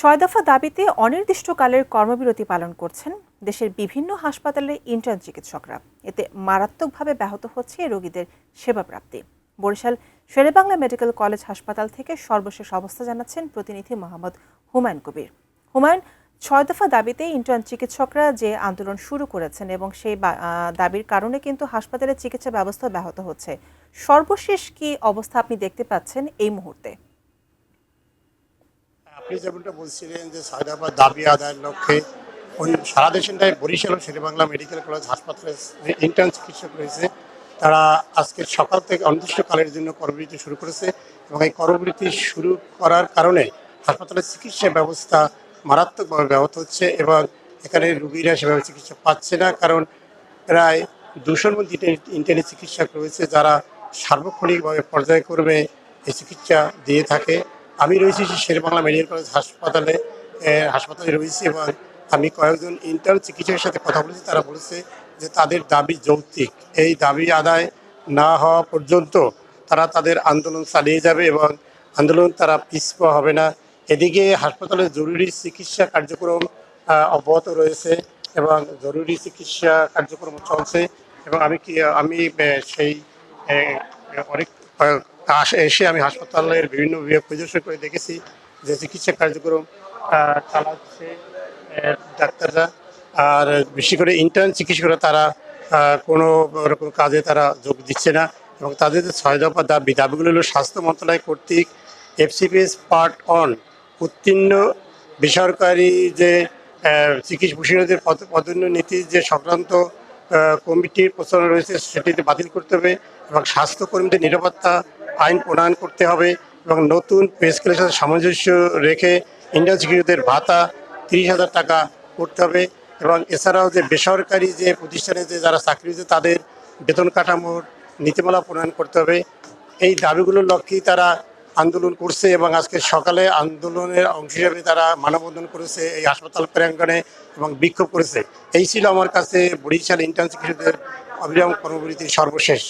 ছয় দফা দাবিতে অনির্দিষ্টকালের কর্মবিরতি পালন করছেন দেশের বিভিন্ন হাসপাতালের ইন্টার্ন চিকিৎসকরা। এতে মারাত্মকভাবে ব্যাহত হচ্ছে রোগীদের সেবা প্রাপ্তি। বরিশাল শেরেবাংলা মেডিকেল কলেজ হাসপাতাল থেকে সর্বশেষ অবস্থা জানাচ্ছেন প্রতিনিধি মোহাম্মদ হুমায়ুন কবির। হুমায়ুন, ছয় দফা দাবিতে ইন্টার্ন চিকিৎসকরা যে আন্দোলন শুরু করেছেন এবং সেই দাবির কারণে কিন্তু হাসপাতালের চিকিৎসা ব্যবস্থা ব্যাহত হচ্ছে। সর্বশেষ কি অবস্থা আপনি দেখতে পাচ্ছেন এই মুহূর্তে? আপনি যেমনটা বলছিলেন যে ছয় দফা দাবি আদায়ের লক্ষ্যে সারা দেশের বরিশাল ও শেরেবাংলা মেডিকেল কলেজ হাসপাতালে যে ইন্টার্ন চিকিৎসক রয়েছে তারা আজকে সকাল থেকে অনির্দিষ্টকালের জন্য কর্মবিরতি শুরু করেছে এবং এই কর্মবিরতি শুরু করার কারণে হাসপাতালের চিকিৎসা ব্যবস্থা মারাত্মকভাবে ব্যাহত হচ্ছে এবং এখানে রুগীরা সেভাবে চিকিৎসা পাচ্ছে না। কারণ প্রায় 200-র মধ্যে ইন্টার্নি চিকিৎসক রয়েছে যারা সার্বক্ষণিকভাবে পর্যায়ক্রমে এই চিকিৎসা দিয়ে থাকে। আমি রয়েছি শেরেবাংলা মেডিকেল কলেজ হাসপাতালে রয়েছি এবং আমি কয়েকজন ইন্টার্ন চিকিৎসকের সাথে কথা বলেছি। তারা বলেছে যে তাদের দাবি যৌক্তিক, এই দাবি আদায় না হওয়া পর্যন্ত তারা তাদের আন্দোলন চালিয়ে যাবে এবং আন্দোলন তারা পিছপা হবে না। এদিকে হাসপাতালের জরুরি চিকিৎসা কার্যক্রম অব্যাহত রয়েছে এবং জরুরি চিকিৎসা কার্যক্রম চলছে এবং আমি সেই অনেক এসে আমি হাসপাতালের বিভিন্ন বিভাগ পরিদর্শন করে দেখেছি যে চিকিৎসা কার্যক্রম চালাচ্ছে ডাক্তাররা। আর বেশি করে ইন্টার্ন চিকিৎসকরা তারা কোনো রকম কাজে তারা যোগ দিচ্ছে না এবং তাদের যে ছয় দফা দাবিগুলো হলো স্বাস্থ্য মন্ত্রণালয় কর্তৃক FCPS পার্ট 1 উত্তীর্ণ বেসরকারি যে চিকিৎসকদের পদোন্নতির যে সংক্রান্ত কমিটির প্রচলন রয়েছে সেটিতে বাতিল করতে হবে এবং স্বাস্থ্যকর্মীদের নিরাপত্তা আইন প্রণয়ন করতে হবে এবং নতুন পে স্কেলের সাথে সামঞ্জস্য রেখে ইন্টার্ন চিকিৎসকদের ভাতা 30,000 টাকা করতে হবে এবং এছাড়াও যে বেসরকারি যে প্রতিষ্ঠানে যে যারা চাকরি হচ্ছে তাদের বেতন কাঠামোর নীতিমালা প্রণয়ন করতে হবে। এই দাবিগুলোর লক্ষ্যেই তারা আন্দোলন করছে এবং আজকে সকালে আন্দোলনের অংশ হিসেবে তারা মানববন্ধন করেছে এই হাসপাতাল প্রাঙ্গণে এবং বিক্ষোভ করেছে। এই ছিল আমার কাছে বরিশাল ইন্টার্ন চিকিৎসকদের অবিরাম কর্মবিরতির সর্বশেষ।